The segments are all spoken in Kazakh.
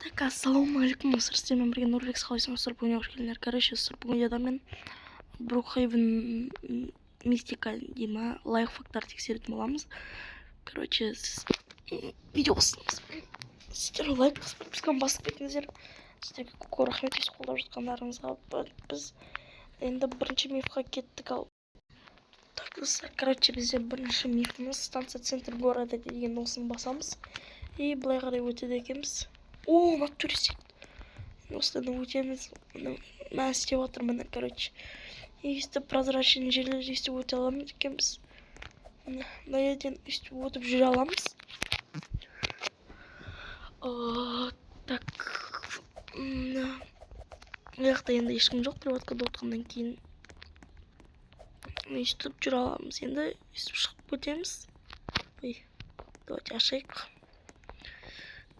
Так, ассалаумағалейкум, сіздермен бірге Нұрбек қалайсыңыздар? Бүгін hoş келдіңдер. Короче, бүгін видеода мен Brookhaven мистика деймін, лайфхактар тексеретін боламыз. Короче, сіз видео басыңыз. Сіздер лайк басып, подписканы басып кетіңіздер. Сіздерге көп рахмет қолдап жатқандарыңызға. Біз енді бірінші мифқа кеттік ал. Так, достар, короче, бізде бірінші мифіміз станция центр города деген осыны басамыз. И былай қарай өтеді екенбіз. О, натуре секілді. Осыдан өтеміз. Мән істеп отырмын, короче. И өстіп прозрачный жерлер өстіп өте аламыз екенбіз. Мына жерден өстіп өтіп жүре аламыз. Так. Мына жақта енді ешкім жоқ, приваткада отқаннан кейін. Өстіп жүре аламыз. Енді өстіп шығып өтеміз. Ой, давайте ашайық.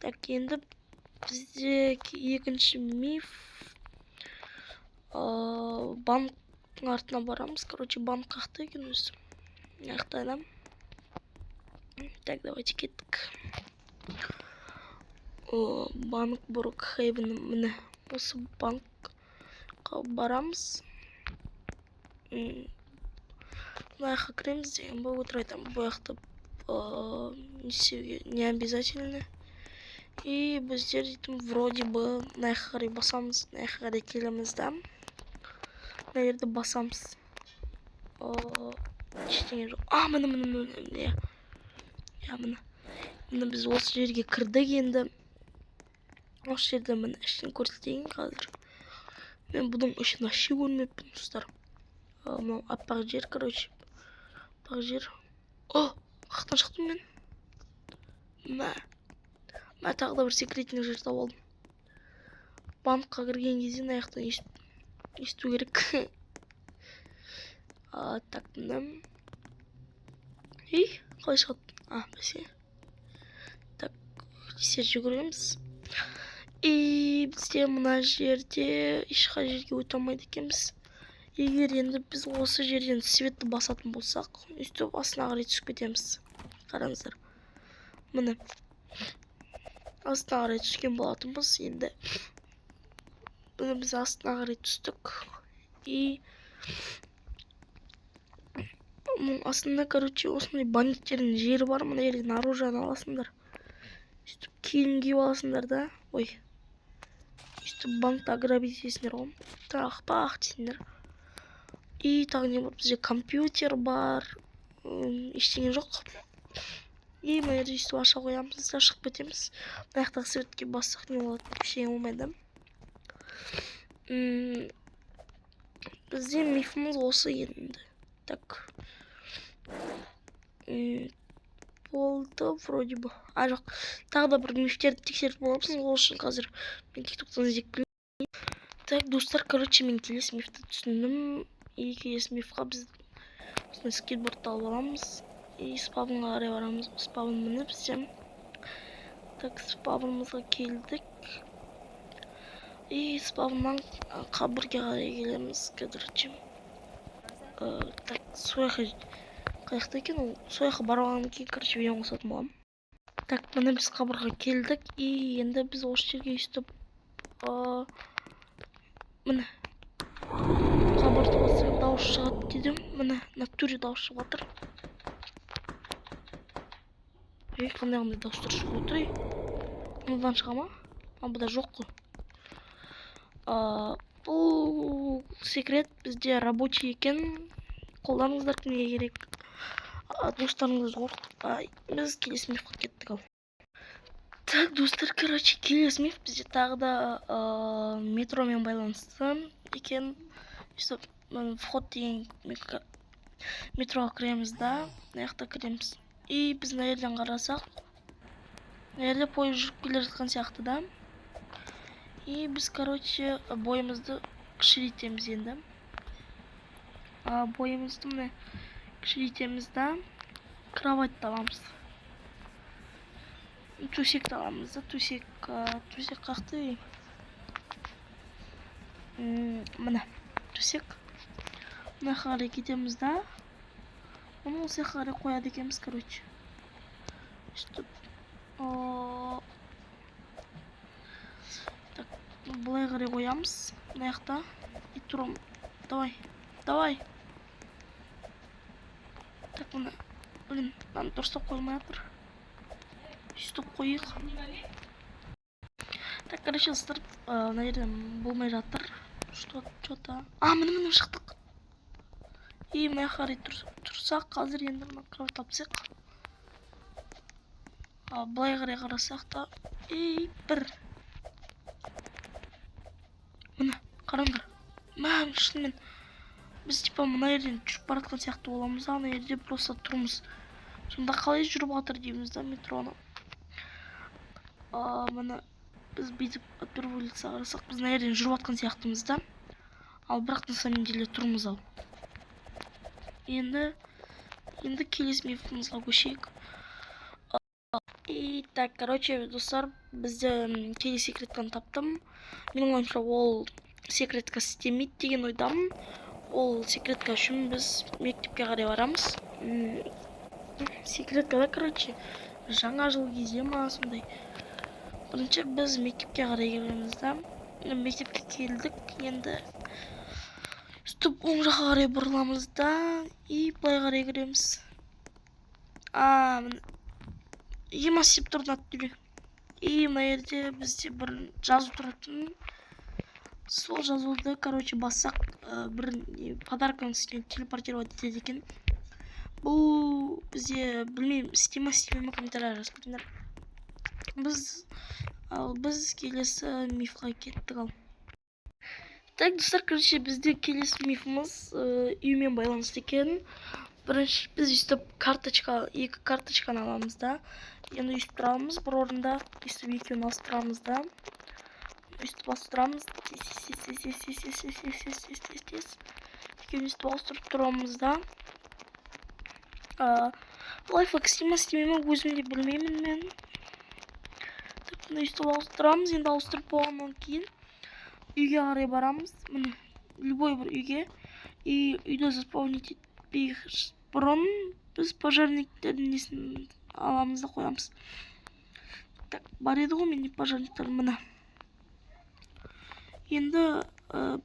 Так, енді бізде екінші миф. Банк артына барамыз. Короче, банк қақты екен өзі. Яқтайдам. Так, давайте кеттік. Банк Brookhaven. Міне, осы банкқа барамыз. Бұяққа кіреміз деген бұл отырайтам. Бұяқты не обязательно. И біздер дейтім вроде бы наяққа қарай басамыз. Наяққа қарай келеміз да. Мына жерді басамыз. Ештеңе жоқ. Міне. Міне біз осы жерге кірдік енді. Осы жерде міне ішін көрсетейін қазір. Мен бұның ішін ашы көрмеппін, достар. Мынау аппақ жер, короче. Аппақ жер. Қақтан шықтым мен. Мен тағы да бір секретный жер тауып алдым. Банкқа кірген кезде аяқтан есту керек. Так, мына. Қалай шығады? Бәсе. Так, тесер жүгіреміз. И бізде мына жерде ешқай жерге өте алмайды екенбіз. Егер енді біз осы жерден светті басатын болсақ, өстіп астына қарай түсіп кетеміз. Қараңыздар. Міне. Астына қарай түскен болатынбыз енді. Міне біз астына қарай түстік. И астында, короче, осындай бандиттердің жері бар. Мына жерден оружие аласыңдар. Өстіп киім киіп аласыңдар да. Ой. Өстіп банкты ограбить етесіңдер ғой. Тақ дейсіңдер. И тағы не бар? Бізде компьютер бар. Ештеңе жоқ. И мына жерде өстіп аша қоямыз да шығып кетеміз. Мына жақтағы светке бассақ не болады? Ештеңе болмайды. Бізде мифіміз осы енді. Так. Болды, вроде бы. Жоқ. Тағы да бір мифтерді тексеріп боламыз. Ол үшін қазір мен тиктоктан іздеп келемін. Так, достар, короче, мен келесі мифті түсіндім. И келесі мифқа біз осындай скейтбордты алып аламыз. И спавнға қарай барамыз. Спавн міне бізде. Так, спавнымызға келдік. И спавннан қабірге қарай келеміз, короче. Так, сояққа қаяқта екен ол? Сояққа барғаннан кейін, короче, видеоны қосатын боламын. Так, міне біз қабірға келдік. И енді біз осы жерге өстіп міне қабірді басып дауыс шығады дедім. Міне натуре дауыс шығып жатыр. Қандай дауыстар шығып отыр. Мынадан шыға ма? Бұда жоқ қой. Бұл секрет бізде рабочий екен. Қолданыңыздар, кімге керек. Достарыңызды қорқытпай. Біз келесі мифқа кеттік ал. Так, достар, короче, келесі миф бізде тағы да метромен байланысты екен. Вход деген метроға кіреміз да. Мына жақта кіреміз. И біз мына жерден қарасақ, мына жерде пойыз жүріп келе жатқан сияқты да. И біз, короче, бойымызды кішірейтеміз енді. Бойымызды міне кішірейтеміз да. Кроватьты аламыз. Төсекті аламыз да. Төсек қақты. Міне төсек. Мына қарай кетеміз да. Оны осы қарай қояды екенбіз, короче. Өстіп былай қарай қоямыз. Мына жақта. И тұрам. Давай. Давай. Так, мына. Блин, мынаны дұрыстап қоймай жатыр. Үстіп қойық. Так, короче, старт, наверное, болмай жатыр. Что-то. Міне шықтық. И мына жаққа қарай тұрсақ, қазір енді мына крауд тапсақ. Былай қарай қарасақ та. Бір. Міне, қараңдар. Шынымен. Біз типа мына жерден жүріп баратқан сияқты боламыз да, ана жерде просто тұрмыз. Сонда қалай жүріп жатыр дейміз да метроны. Міне біз бүйтіп от первого лица қарасақ, біз мына жерден жүріп жатқан сияқтымыз да. Ал бірақ на самом деле тұрмыз ал. Енді келесі мифімізға көшейік. И так, короче, достар, бізді келесі секреттен таптым. Менің ойымша ол секретка істемейді деген ойдамын. Ол секретка үшін біз мектепке қарай барамыз. Секреткада, короче, жаңа жыл кезде ма сондай. Бірінші біз мектепке қарай келеміз да. Мектепке келдік, енді сөйтіп оң жаққа қарай бұрыламыз да, и былай қарай кіреміз. Ема істеп тұрды аттүлі. И мына жерде бізде бір жазу тұратын. Сол жазуды, короче, бассақ бір подарканың үстіне телепортировать етеді екен. Бұл бізде білмеймін, істеме ма комментария жазып кетіңдер. Біз келесі мифқа кеттік ал. Так, достар, короче, бізде келесі мифіміз үймен байланысты екен. Бірінші біз үстіп екі карточканы аламыз да. Енді үстіп тұрамыз бір орында, үстіп екеуін ауыстырамыз да. Үстіп ауыстырамыз. Екеуін үстіп ауыстырып тұрамыз да. Лайфхак істеме ме өзім де білмеймін мен. Так, үстіп ауыстырамыз. Енді ауыстырып болғаннан кейін үйге қарай барамыз. Міне, любой бір үйге. И үйді заспаунить етпей бұрын біз пожарниктердің несін аламыз да қоямыз. Так, бар еді ғой менде пожарниктер міне. Енді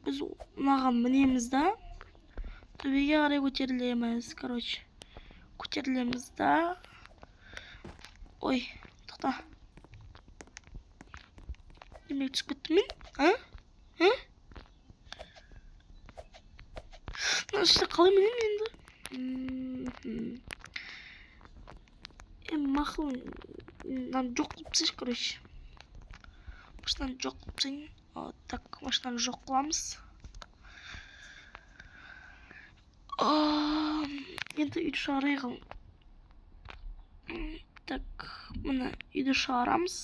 біз мынаған мінеміз да. Төбеге қарай көтерілеміз, короче. Көтерілеміз да. Ой, тоқта. Демек түсіп кеттім мен? Işte қалай мінем енді? Мақыл, жоқ қылып тастайыншы, короче. Машинаны жоқ қылып тастайын. Так, машинаны жоқ қыламыз. Енді үйді шығарайық. Так, міне үйді шығарамыз.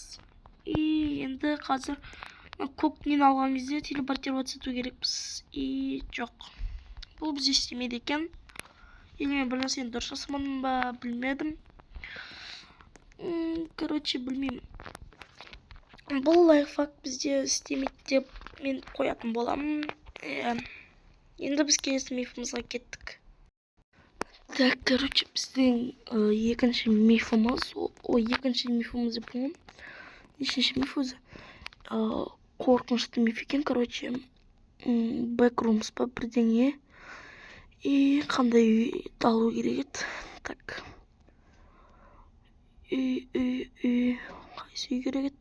И енді қазір көк нені алған кезде телепортироваться ету керекпіз. И жоқ. Бұл бізде істемейді екен. Или мен бір нәрсені дұрыс жасамадым ба, білмедім. Короче, білмеймін. Бұл лайфхак бізде істемейді деп мен қоятын боламын. Енді біз келесі мифімізға кеттік. Так, короче, біздің екінші мифіміз. Екінші мифіміз деп қоймын. Нешінші миф өзі? Қорқынышты миф екен, короче. Backrooms па бірдеңе. И қандай үйді алу керек еді. Так. Қайсы үй керек еді?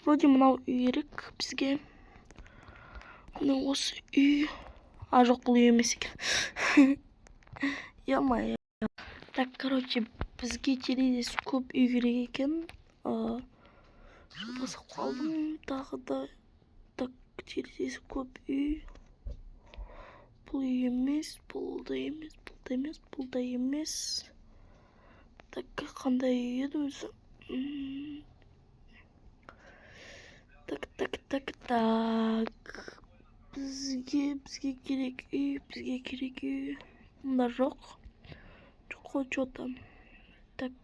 Вроде мынау үй керек бізге. Мына осы үй. Жоқ, бұл үй емес екен. Ямай. Так, короче, бізге терезесі көп үй керек екен. Басып қалдым тағы да. Так, терезесі көп үй. Бұл үй емес, бұл да емес, бұл да емес. Так, қандай үй еді өзі? Так. Бізге керек үй. Мұнда жоқ. Жоқ қой, что-то. Так.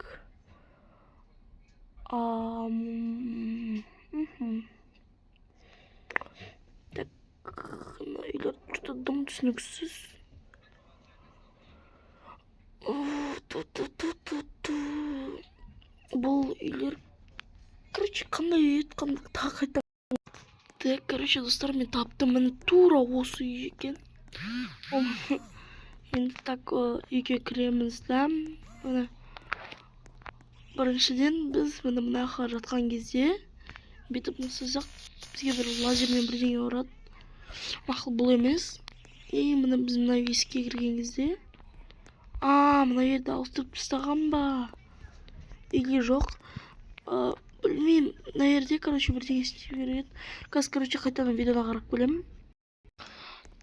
Так, үйлер что-то дым түсініксіз. Бұл үйлер. Короче, қандай үй еді, тағы қайта. Так, короче, достар, мен таптым. Міне тура осы үй екен. Енді так үйге кіреміз да. Міне біріншіден біз мына жатқан кезде бүйтіп насызақ бізге бір лазермен бірдеңе ұрады. Мақұл бұл емес. И міне біз мына есікке кірген кезде мына жерді ауыстырып тастаған ба? Или жоқ? Білмеймін. Мына жерде, короче, бірдеңе істеу керек еді. Қазір, короче, қайтадан видеоға қарап келемін.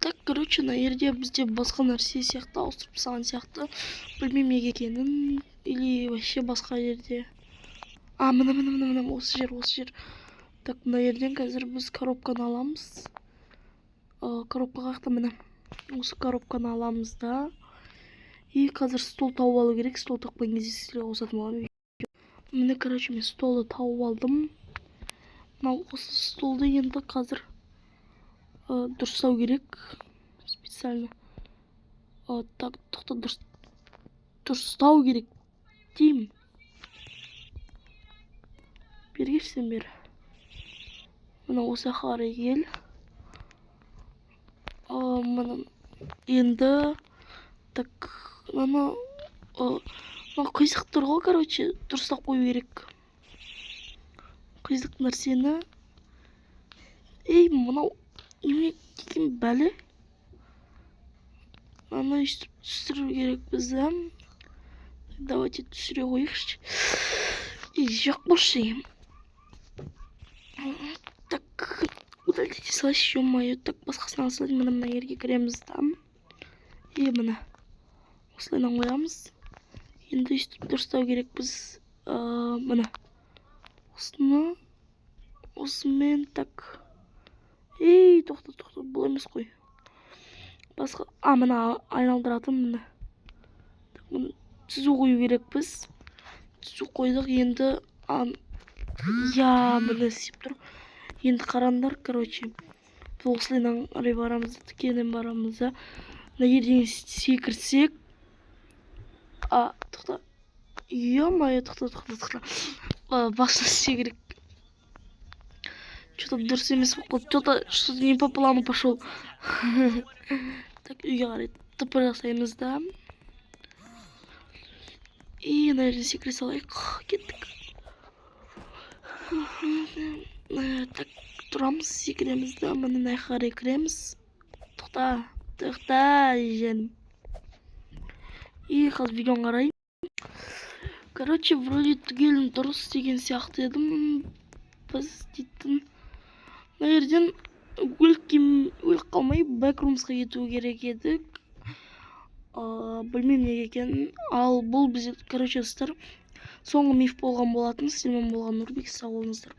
Так, короче, мына жерде бізде басқа нәрсе сияқты ауыстырып тастаған сияқты. Білмеймін неге екенін. Или вообще басқа жерде. Міне осы жер. Так, мына жерден қазір біз коробканы аламыз. Коробка қаяқта, міне. Осы коробканы аламыз да. И қазір стол тауып алу керек. Стол тапқан кезде сізге қосатын боламын. Міне, короче, мен столды тауып алдым. Мынау осы столды енді қазір дұрыстау керек. Специально. Так, тоқта, дұрыстау керек деймін. Бергешсен бері. Мына осы қарай кел. Мына енді так, мына қисық тұр ғой, короче, дұрыстап қою керек. Қисық нәрсені. Мынау неме деген бәле? Мына үстіп түсіру керек бізді. Давайте түсіре қойықшы. Жоқ болшы. Так, удалите слайс, ё-моё. Так, басқасына алсады, мына жерге кіреміз да. Міне осылайынан қоямыз. Енді үстіп дұрыстау керек біз. Міне осымен так. Тоқта, бұл емес қой. Басқа, міне айналдыратын міне. Міне түзу қою керек біз. Түзу қойдық, енді міне сеп тұр. Енді қарандар, короче. Біз осылайынан арай барамыз, тікенен барамыз да. Мына жерден секірсек. Тоқта. Ё-моё, тоқта. Басына секірек. Что-то дұрыс емес болып қалды. Что-то не по плану пошел. Так, үйге қарай тыпыр жасаймыз да. И мына жерден секіре салайық. Кеттік. Так, тұрамыз, секіреміз да. Мына қарай кіреміз. Тоқта, жем. И қазір видеоны қарай. Короче, вроде түгелін дұрыс деген сияқты едім. Біз дейтін. Мына жерден өліп қалмай бэкрумсқа кету керек едік. Білмеймін неге екенін. Ал бұл бізде, короче, соңғы миф болған болатын. Сіздермен болған Нұрбек, сау болыңыздар.